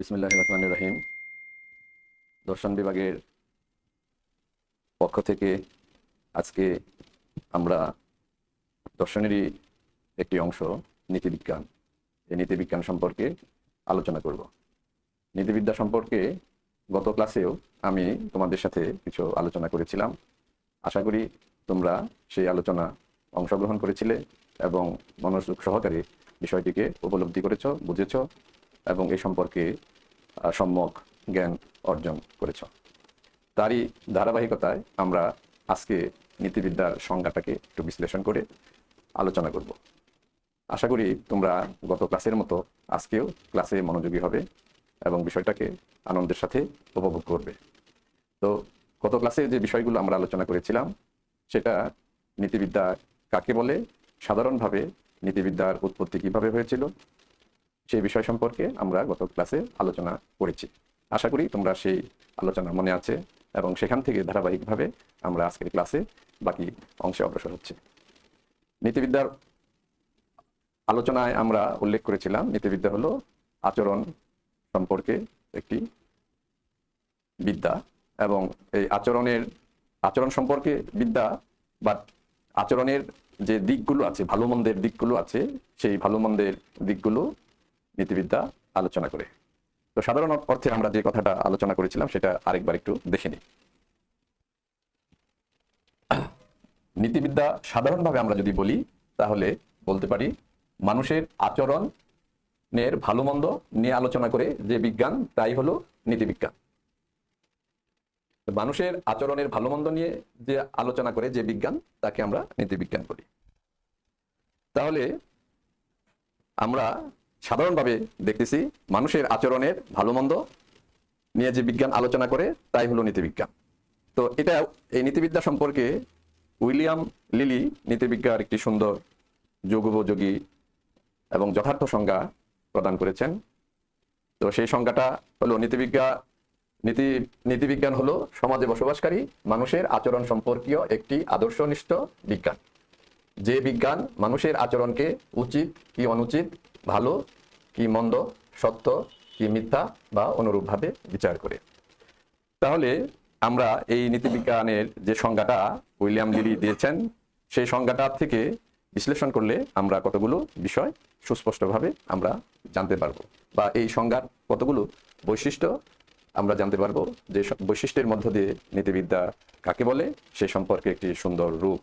বিসমিল্লাহির রহমানির রহিম। দর্শন বিভাগের পক্ষ থেকে আজকে আমরা দর্শনেরই একটি অংশ নীতিবিজ্ঞান, এই নীতিবিজ্ঞান সম্পর্কে আলোচনা করব। নীতিবিদ্যা সম্পর্কে গত ক্লাসেও আমি তোমাদের সাথে কিছু আলোচনা করেছিলাম। আশা করি তোমরা সেই আলোচনা অংশগ্রহণ করেছিলে এবং মনোযোগ সহকারে বিষয়টিকে উপলব্ধি করেছ, বুঝেছ এবং এই সম্পর্কে সম্যক জ্ঞান অর্জন করেছ। তারই ধারাবাহিকতায় আমরা আজকে নীতিবিদ্যার সংজ্ঞাটাকে একটু বিশ্লেষণ করে আলোচনা করব। আশা করি তোমরা গত ক্লাসের মতো আজকেও ক্লাসে মনোযোগী হবে এবং বিষয়টাকে আনন্দের সাথে উপভোগ করবে। তো গত ক্লাসে যে বিষয়গুলো আমরা আলোচনা করেছিলাম সেটা নীতিবিদ্যা কাকে বলে, সাধারণভাবে নীতিবিদ্যার উৎপত্তি কিভাবে হয়েছিল সেই বিষয় সম্পর্কে আমরা গত ক্লাসে আলোচনা করেছি। আশা করি তোমরা সেই আলোচনা মনে আছে এবং সেখান থেকে ধারাবাহিকভাবে আমরা আজকের ক্লাসে বাকি অংশে অগ্রসর হচ্ছি। নীতিবিদ্যার আলোচনায় আমরা উল্লেখ করেছিলাম নীতিবিদ্যা হলো আচরণ সম্পর্কে একটি বিদ্যা এবং এই আচরণ সম্পর্কে বিদ্যা বা আচরণের যে দিকগুলো আছে, ভালো মন্দের দিকগুলো আছে, সেই ভালো মন্দের দিকগুলো নীতিবিদ্যা আলোচনা করে। তো সাধারণ অর্থে আমরা যে কথাটা আলোচনা করেছিলাম সেটা আরেকবার একটু দেখে নিই। নীতিবিদ্যা সাধারণভাবে আমরা যদি বলি তাহলে বলতে পারি মানুষের আচরণের ভালো মন্দ নিয়ে আলোচনা করে যে বিজ্ঞান তাই হলো নীতিবিজ্ঞান। মানুষের আচরণের ভালো মন্দ নিয়ে যে আলোচনা করে যে বিজ্ঞান তাকে আমরা নীতিবিজ্ঞান বলি। তাহলে আমরা সাধারণভাবে দেখতেছি মানুষের আচরণের ভালো মন্দ নিয়ে যে বিজ্ঞান আলোচনা করে তাই হলো নীতিবিজ্ঞান। তো এটা এই নীতিবিদ্যা সম্পর্কে উইলিয়াম লিলি নীতিবিজ্ঞার একটি সুন্দর যুগোপযোগী এবং যথার্থ সংজ্ঞা প্রদান করেছেন। তো সেই সংজ্ঞাটা হলো নীতিবিজ্ঞান হলো সমাজে বসবাসকারী মানুষের আচরণ সম্পর্কীয় একটি আদর্শনিষ্ঠ বিজ্ঞান, যে বিজ্ঞান মানুষের আচরণকে উচিত কি অনুচিত, ভালো কি মন্দ, সত্য কি মিথ্যা বা অনুরূপভাবে বিচার করে। তাহলে আমরা এই নীতিবিজ্ঞানের যে সংজ্ঞাটা উইলিয়াম লিলি দিয়েছেন সেই সংজ্ঞাটা থেকে বিশ্লেষণ করলে আমরা কতগুলো বিষয় সুস্পষ্টভাবে আমরা জানতে পারবো, বা এই সংজ্ঞার কতগুলো বৈশিষ্ট্য আমরা জানতে পারবো, যে বৈশিষ্ট্যের মধ্য দিয়ে নীতিবিদ্যা কাকে বলে সে সম্পর্কে একটি সুন্দর রূপ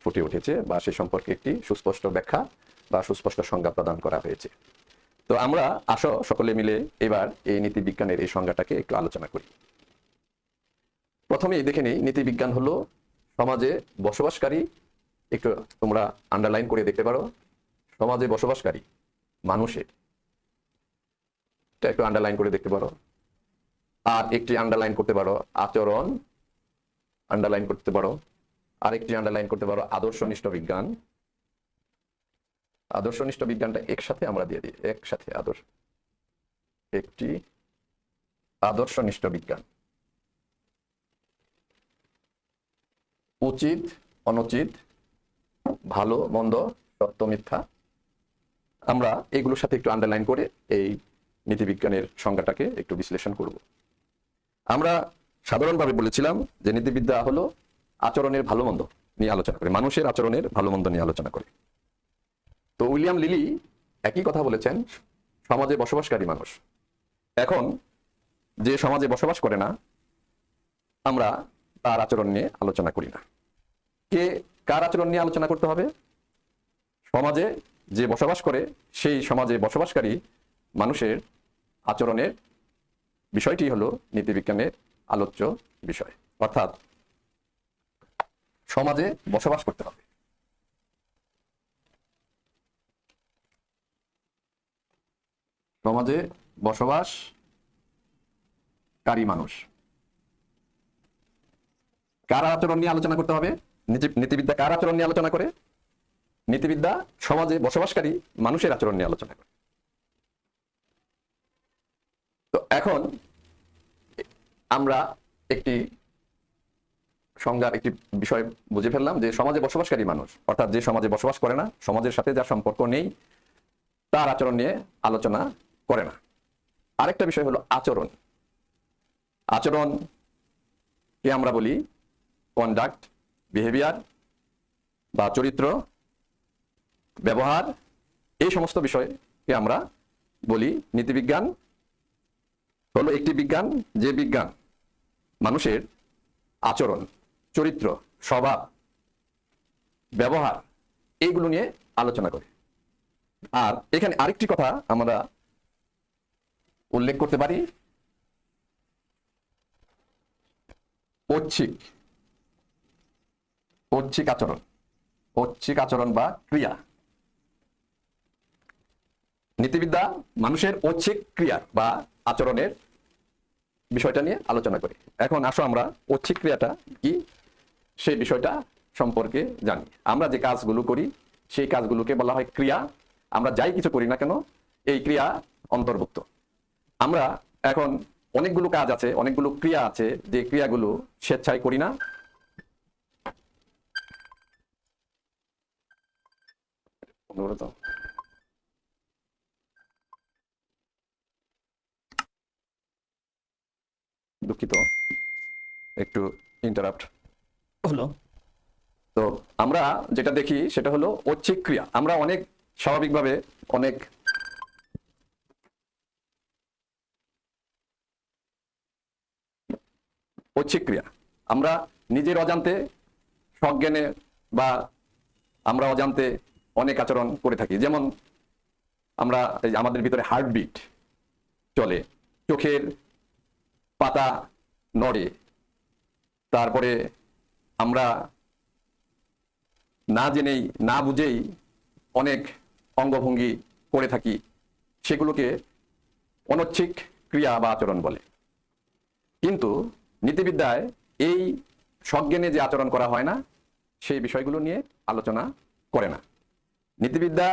ফুটে উঠেছে বা সে সম্পর্কে একটি সুস্পষ্ট ব্যাখ্যা বা সুস্পষ্ট সংজ্ঞা প্রদান করা হয়েছে। তো আমরা আসো সকলে মিলে এবার এই নীতিবিজ্ঞানের এই সংজ্ঞাটাকে একটু আলোচনা করি। প্রথমেই দেখে নিই, নীতিবিজ্ঞান হলো সমাজে বসবাসকারী, একটু তোমরা আন্ডারলাইন করে দেখতে পারো, সমাজে বসবাসকারী মানুষের, এটা একটু আন্ডারলাইন করে দেখতে পারো। আর একটি আন্ডারলাইন করতে পারো আচরণ, আন্ডারলাইন করতে পারো। আর একটি আন্ডারলাইন করতে পারো আদর্শনিষ্ঠ বিজ্ঞান। আদর্শনিষ্ঠ বিজ্ঞানটা একসাথে আমরা দিয়ে দিই, একসাথে একটি আদর্শনিষ্ঠ বিজ্ঞান। উচিত অনুচিত, ভালো মন্দ, সত্য মিথ্যা, আমরা এগুলোর সাথে একটু আন্ডারলাইন করে এই নীতিবিজ্ঞানের সংজ্ঞাটাকে একটু বিশ্লেষণ করব। আমরা সাধারণভাবে বলেছিলাম যে নীতিবিদ্যা হলো আচরণের ভালো মন্দ নিয়ে আলোচনা করে, মানুষের আচরণের ভালো মন্দ নিয়ে আলোচনা করে। তো উইলিয়াম লিলি একই কথা বলেছেন সমাজে বসবাসকারী মানুষ। এখন যে সমাজে বসবাস করে না আমরা তার আচরণ নিয়ে আলোচনা করি না। কার আচরণ নিয়ে আলোচনা করতে হবে? সমাজে যে বসবাস করে সেই সমাজে বসবাসকারী মানুষের আচরণের বিষয়টি হলো নীতিবিজ্ঞানের আলোচ্য বিষয়। অর্থাৎ সমাজে বসবাস করতে হবে, সমাজে বসবাসকারী মানুষ কার আচরণ নিয়ে আলোচনা করতে হবে? নীতিবিদ্যা কার আচরণ নিয়ে আলোচনা করে? নীতিবিদ্যা সমাজে বসবাসকারী মানুষের আচরণ নিয়ে আলোচনা করে। তো এখন আমরা একটি সংজ্ঞার একটি বিষয় বুঝে ফেললাম যে সমাজে বসবাসকারী মানুষ অর্থাৎ যে সমাজে বসবাস করে না, সমাজের সাথে যার সম্পর্ক নেই, তার আচরণ নিয়ে আলোচনা করে না। আরেকটা বিষয় হলো আচরণ। আচরণকে আমরা বলি কন্ডাক্ট, বিহেভিয়ার বা চরিত্র, ব্যবহার, এই সমস্ত বিষয়কে আমরা বলি নীতিবিজ্ঞান। হলো একটি বিজ্ঞান যে বিজ্ঞান মানুষের আচরণ, চরিত্র, স্বভাব, ব্যবহার এইগুলো নিয়ে আলোচনা করে। আর এখানে আরেকটি কথা আমরা উল্লেখ করতে পারি, ঐচ্ছিক আচরণ বা ক্রিয়া। নীতিবিদ্যা মানুষের ঐচ্ছিক ক্রিয়া বা আচরণের বিষয়টা নিয়ে আলোচনা করি। এখন আসো আমরা ঐচ্ছিক ক্রিয়াটা কি সেই বিষয়টা সম্পর্কে জানি। আমরা যে কাজগুলো করি সেই কাজগুলোকে বলা হয় ক্রিয়া। আমরা যাই কিছু করি না কেন এই ক্রিয়া অন্তর্ভুক্ত। আমরা এখন অনেকগুলো কাজ আছে, অনেকগুলো ক্রিয়া আছে যে ক্রিয়াগুলো স্বেচ্ছায় করি না। দুঃখিত, একটু ইন্টারাপ্ট হলো। তো আমরা যেটা দেখি সেটা হলো ঐচ্ছিক ক্রিয়া। আমরা অনেক স্বাভাবিকভাবে অনেক ঐচ্ছিক ক্রিয়া আমরা নিজের অজান্তে, সজ্ঞানে বা আমরা অজান্তে অনেক আচরণ করে থাকি। যেমন আমরা আমাদের ভিতরে হার্টবিট চলে, চোখের পাতা নড়ে, তারপরে আমরা না জেনেই না বুঝেই অনেক অঙ্গভঙ্গি করে থাকি, সেগুলোকে অনৈচ্ছিক ক্রিয়া বা আচরণ বলে। কিন্তু নীতিবিদ্যায় এই সজ্ঞানে যে আচরণ করা হয় না সেই বিষয়গুলো নিয়ে আলোচনা করে না। নীতিবিদ্যা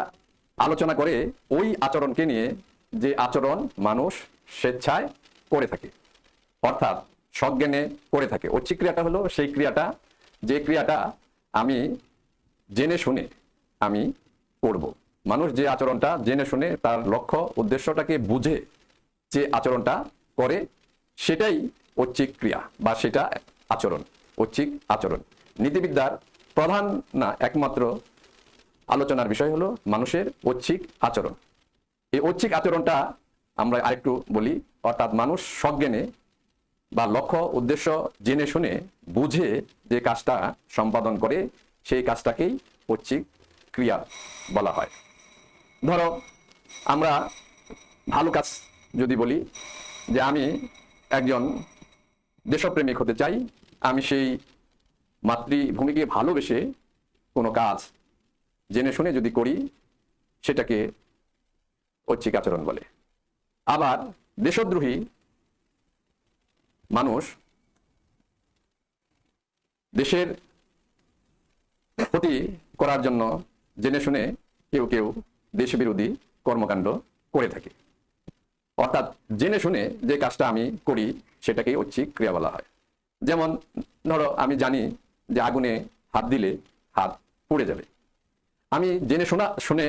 আলোচনা করে ওই আচরণকে নিয়ে যে আচরণ মানুষ স্বেচ্ছায় করে থাকে, অর্থাৎ সজ্ঞানে করে থাকে। ঐচ্ছিক ক্রিয়াটা হলো সেই ক্রিয়াটা যে ক্রিয়াটা আমি জেনে শুনে আমি করব। মানুষ যে আচরণটা জেনে শুনে তার লক্ষ্য উদ্দেশ্যটাকে বুঝে যে আচরণটা করে সেটাই ঐচ্ছিক ক্রিয়া বা সেটা আচরণ, ঐচ্ছিক আচরণ। নীতিবিদ্যার প্রধান না একমাত্র আলোচনার বিষয় হলো মানুষের ঐচ্ছিক আচরণ। এই ঐচ্ছিক আচরণটা আমরা আরেকটু বলি, অর্থাৎ মানুষ সজ্ঞানে বা লক্ষ্য উদ্দেশ্য জেনে শুনে বুঝে যে কাজটা সম্পাদন করে সেই কাজটাকেই ঐচ্ছিক ক্রিয়া বলা হয়। ধরো আমরা ভালো কাজ যদি বলি যে আমি একজন দেশপ্রেমিক হতে চাই, আমি সেই মাতৃভূমিকে ভালোবেসে কোনো কাজ জেনে শুনে যদি করি সেটাকে ঐচ্ছিক আচরণ বলে। আবার দেশদ্রোহী মানুষ দেশের ক্ষতি করার জন্য জেনে শুনে কেউ কেউ দেশবিরোধী কর্মকাণ্ড করে থাকে, অর্থাৎ জেনে শুনে যে কাজটা আমি করি সেটাকেই ঐচ্ছিক ক্রিয়া বলা হয়। যেমন ধরো আমি জানি যে আগুনে হাত দিলে হাত পুড়ে যাবে, আমি জেনে শুনে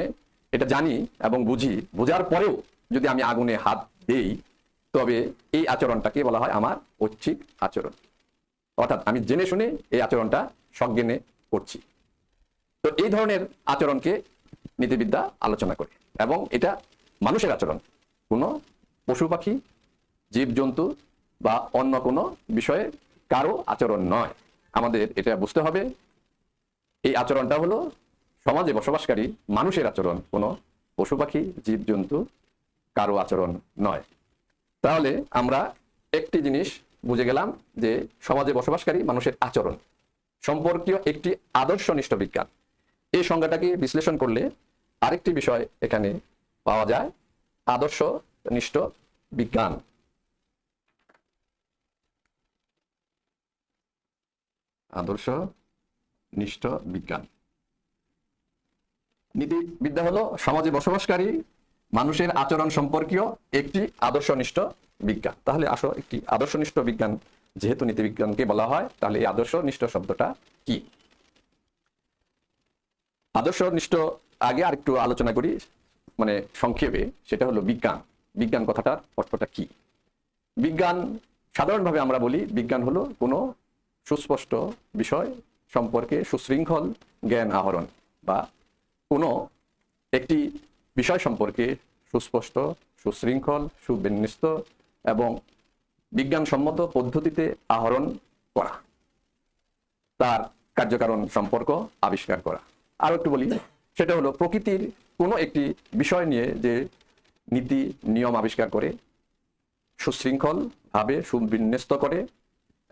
এটা জানি এবং বুঝি, বোঝার পরেও যদি আমি আগুনে হাত দেই তবে এই আচরণটাকে বলা হয় আমার ঐচ্ছিক আচরণ, অর্থাৎ আমি জেনে শুনে এই আচরণটা সজ্ঞানে করছি। তো এই ধরনের আচরণকে নীতিবিদ্যা আলোচনা করে এবং এটা মানুষের আচরণ, কোনো পশু পাখি, জীবজন্তু বা অন্য কোনো বিষয়ে কারো আচরণ নয়। আমাদের এটা বুঝতে হবে এই আচরণটা হলো সমাজে বসবাসকারী মানুষের আচরণ, কোনো পশু পাখি, জীবজন্তু কারো আচরণ নয়। তাহলে আমরা একটি জিনিস বুঝে গেলাম যে সমাজে বসবাসকারী মানুষের আচরণ সম্পর্কীয় একটি আদর্শনিষ্ঠ বিজ্ঞান। এই সংজ্ঞাটাকে বিশ্লেষণ করলে আরেকটি বিষয় এখানে পাওয়া যায়, আদর্শনিষ্ঠ বিজ্ঞান। আদর্শনিষ্ঠ বিজ্ঞান, নীতিবিদ্যা হলো সমাজে বসবাসকারী মানুষের আচরণ সম্পর্কীয় একটি আদর্শনিষ্ঠ বিজ্ঞান। তাহলে আসো একটি আদর্শনিষ্ঠ বিজ্ঞান যেহেতু নীতিবিজ্ঞানকে বলা হয়, তাহলে এই আদর্শনিষ্ঠ শব্দটা কি? আদর্শনিষ্ঠ আগে আরেকটু আলোচনা করি, মানে সংক্ষেপে, সেটা হলো বিজ্ঞান। বিজ্ঞান কথাটার অর্থটা কি। বিজ্ঞান সাধারণভাবে আমরা বলি বিজ্ঞান হলো কোনো সুস্পষ্ট বিষয় সম্পর্কে সুশৃঙ্খল জ্ঞান আহরণ, বা কোনো একটি বিষয় সম্পর্কে সুস্পষ্ট, সুশৃঙ্খল, সুবিন্যস্ত এবং বিজ্ঞানসম্মত পদ্ধতিতে আহরণ করা, তার কার্যকারণ সম্পর্ক আবিষ্কার করা। আরো একটু বলি, সেটা হলো প্রকৃতির কোনো একটি বিষয় নিয়ে যে নীতি নিয়ম আবিষ্কার করে, সুশৃঙ্খল ভাবে সুবিন্যস্ত করে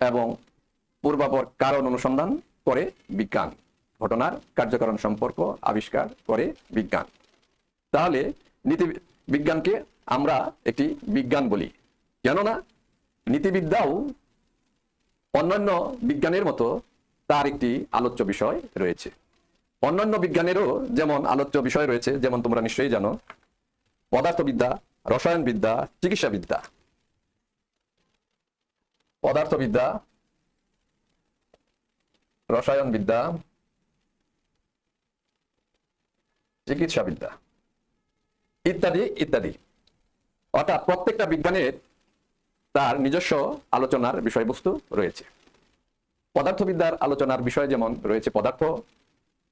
এবং পূর্বাপর কারণ অনুসন্ধান করে বিজ্ঞান, ঘটনার কার্যকারণ সম্পর্ক আবিষ্কার করে বিজ্ঞান। তাহলে নীতি বিজ্ঞানকে আমরা একটি বিজ্ঞান বলি, কেননা নীতিবিদ্যাও অন্যান্য বিজ্ঞানের মতো তার একটি আলোচ্য বিষয় রয়েছে। অন্যান্য বিজ্ঞানেরও যেমন আলোচ্য বিষয় রয়েছে, যেমন তোমরা নিশ্চয়ই জানো পদার্থবিদ্যা, রসায়নবিদ্যা, চিকিৎসাবিদ্যা। পদার্থবিদ্যা, রসায়নবিদ্যা, চিকিৎসাবিদ্যা ইত্যাদি ইত্যাদি। অর্থাৎ প্রত্যেকটা বিজ্ঞানের তার নিজস্ব আলোচনার বিষয়বস্তু রয়েছে। পদার্থবিদ্যার আলোচনার বিষয় যেমন রয়েছে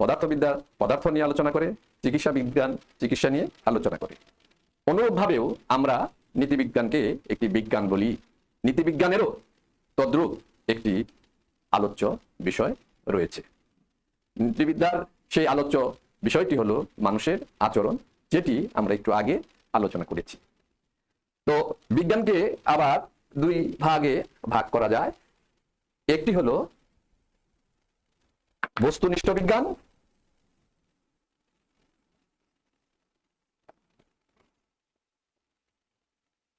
পদার্থবিদ্যা পদার্থ নিয়ে আলোচনা করে, চিকিৎসা বিজ্ঞান চিকিৎসা নিয়ে আলোচনা করে। অনুরূপভাবেও আমরা নীতিবিজ্ঞানকে একটি বিজ্ঞান বলি। নীতিবিজ্ঞানেরও তদ্রূপ একটি আলোচ্য বিষয় রয়েছে। নীতিবিদ্যার সেই আলোচ্য বিষয়টি হলো মানুষের আচরণ, যেটি আমরা একটু আগে আলোচনা করেছি। তো বিজ্ঞানকে আবার দুই ভাগে ভাগ করা যায়। একটি হলো বস্তুনিষ্ঠ বিজ্ঞান,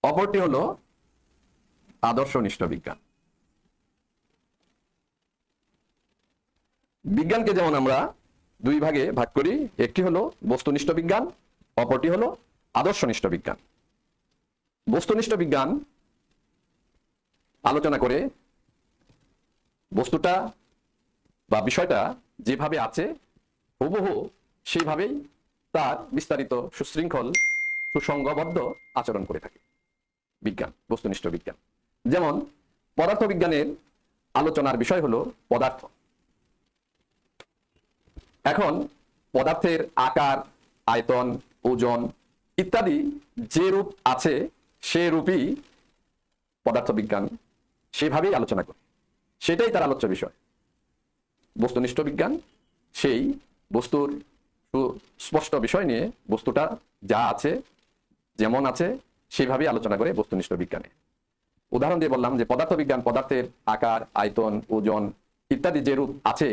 অপরটি হলো আদর্শনিষ্ঠ বিজ্ঞান। বিজ্ঞানকে যেমন আমরা দুই ভাগে ভাগ করি, একটি হলো বস্তুনিষ্ঠ বিজ্ঞান, অপরটি হলো আদর্শনিষ্ঠ বিজ্ঞান। বস্তুনিষ্ঠ বিজ্ঞান আলোচনা করে বস্তুটা বা বিষয়টা যেভাবে আছে হুবহু সেইভাবেই তার বিস্তারিত সুশৃঙ্খল সুসংঘবদ্ধ আচরণ করে থাকে বিজ্ঞান, বস্তুনিষ্ঠ বিজ্ঞান। যেমন পদার্থ বিজ্ঞানের আলোচনার বিষয় হলো পদার্থ। এখন পদার্থের আকার, আয়তন, ওজন ইত্যাদি যে রূপ আছে সে রূপই পদার্থ বিজ্ঞান সেভাবেই আলোচনা করে, সেটাই তার আলোচ্য বিষয়। বস্তুনিষ্ঠ বিজ্ঞান সেই বস্তুর স্পষ্ট বিষয় নিয়ে বস্তুটা যা আছে যেমন আছে সেভাবেই আলোচনা করে বস্তুনিষ্ঠ বিজ্ঞানে। উদাহরণ দিয়ে বললাম যে পদার্থ বিজ্ঞান পদার্থের আকার, আয়তন, ওজন ইত্যাদি যে রূপ আছে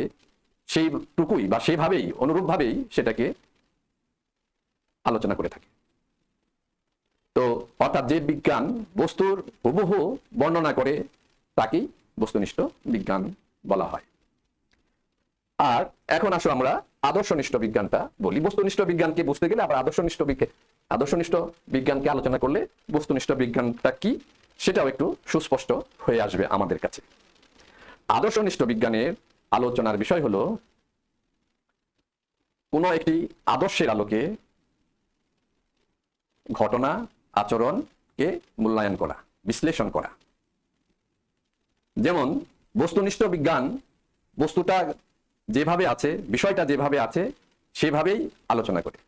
সেইটুকুই বা সেইভাবেই অনুরূপভাবেই সেটাকে আলোচনা করে থাকে। তো অর্থাৎ যে বিজ্ঞান বস্তুর হুবহু বর্ণনা করে তাকেই বস্তুনিষ্ঠ বিজ্ঞান বলা হয়। আর এখন আসো আমরা আদর্শনিষ্ঠ বিজ্ঞানটা বলি। বস্তুনিষ্ঠ বিজ্ঞানকে বুঝতে গেলে আবার আদর্শনিষ্ঠ বিজ্ঞানকে আলোচনা করলে বস্তুনিষ্ঠ বিজ্ঞানটা কি সেটাও একটু সুস্পষ্ট হয়ে আসবে আমাদের কাছে। আদর্শনিষ্ঠ বিজ্ঞানের আলোচনার বিষয় হলো কোন একটি আদর্শের আলোকে ঘটনা আচরণকে মূল্যায়ন করা, বিশ্লেষণ করা। যেমন বস্তুনিষ্ঠ বিজ্ঞান বস্তুটা যেভাবে আছে, বিষয়টা যেভাবে আছে সেভাবেই আলোচনা করে,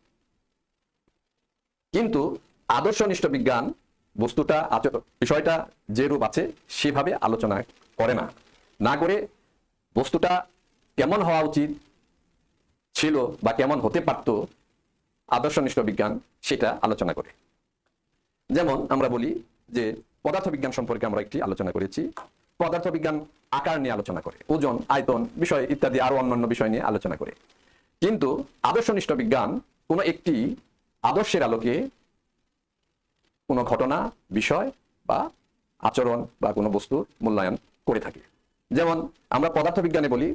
কিন্তু আদর্শনিষ্ঠ বিজ্ঞান বস্তুটা বিষয়টা যে রূপ আছে সেভাবে আলোচনা করে না, না করে বস্তুটা কেমন হওয়া উচিত ছিল বা কেমন হতে পারত আদর্শনিষ্ঠ বিজ্ঞান সেটা আলোচনা করে। যেমন আমরা বলি যে পদার্থবিজ্ঞান সম্পর্কে আমরা একটি আলোচনা করেছি। পদার্থবিজ্ঞান আকার নিয়ে আলোচনা করে, ওজন, আয়তন বিষয় ইত্যাদি আরো অন্যান্য বিষয় নিয়ে আলোচনা করে। কিন্তু আদর্শনিষ্ঠ বিজ্ঞান কোনো একটি আদর্শের আলোকে কোনো ঘটনা, বিষয় বা আচরণ বা কোনো বস্তুর মূল্যায়ন করে থাকে। যেমন আমরা পদার্থবিজ্ঞানে বলি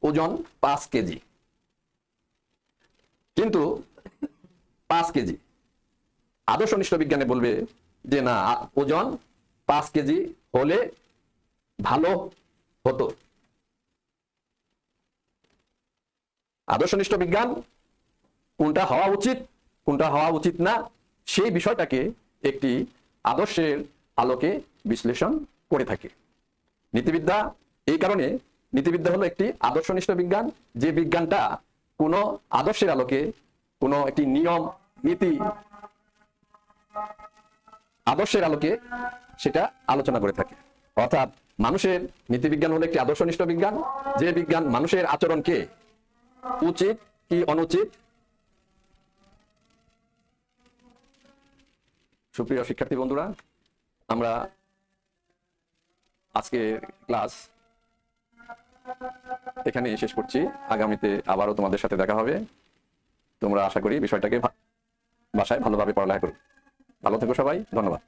ওজন 5 কেজি, কিন্তু 5 কেজি আদর্শনিষ্ঠ বিজ্ঞানে বলবে যে না, ওজন 5 কেজি হলে ভালো হতো। আদর্শনিষ্ঠ বিজ্ঞান কোনটা হওয়া উচিত কোনটা হওয়া উচিত না সেই বিষয়টাকে একটি আদর্শের আলোকে বিশ্লেষণ করে থাকে। নীতিবিদ্যা এই কারণে, নীতিবিদ্যা হলো একটি আদর্শনিষ্ঠ বিজ্ঞান, যে বিজ্ঞানটা কোনো আদর্শের আলোকে, কোনো একটি নিয়ম নীতি আদর্শের আলোকে সেটা আলোচনা করে থাকে। অর্থাৎ মানুষের নীতিবিজ্ঞান হলো একটি আদর্শনিষ্ঠ বিজ্ঞান, যে বিজ্ঞান মানুষের আচরণকে উচিত কি অনুচিত। সুপ্রিয় শিক্ষার্থী বন্ধুরা, আমরা আজকে ক্লাস এখানে শেষ করছি। আগামীতে আবারও তোমাদের সাথে দেখা হবে। তোমরা আশা করি বিষয়টাকে বাসায় ভালোভাবে পড়ালেখা করো। ভালো থেকো সবাই, ধন্যবাদ।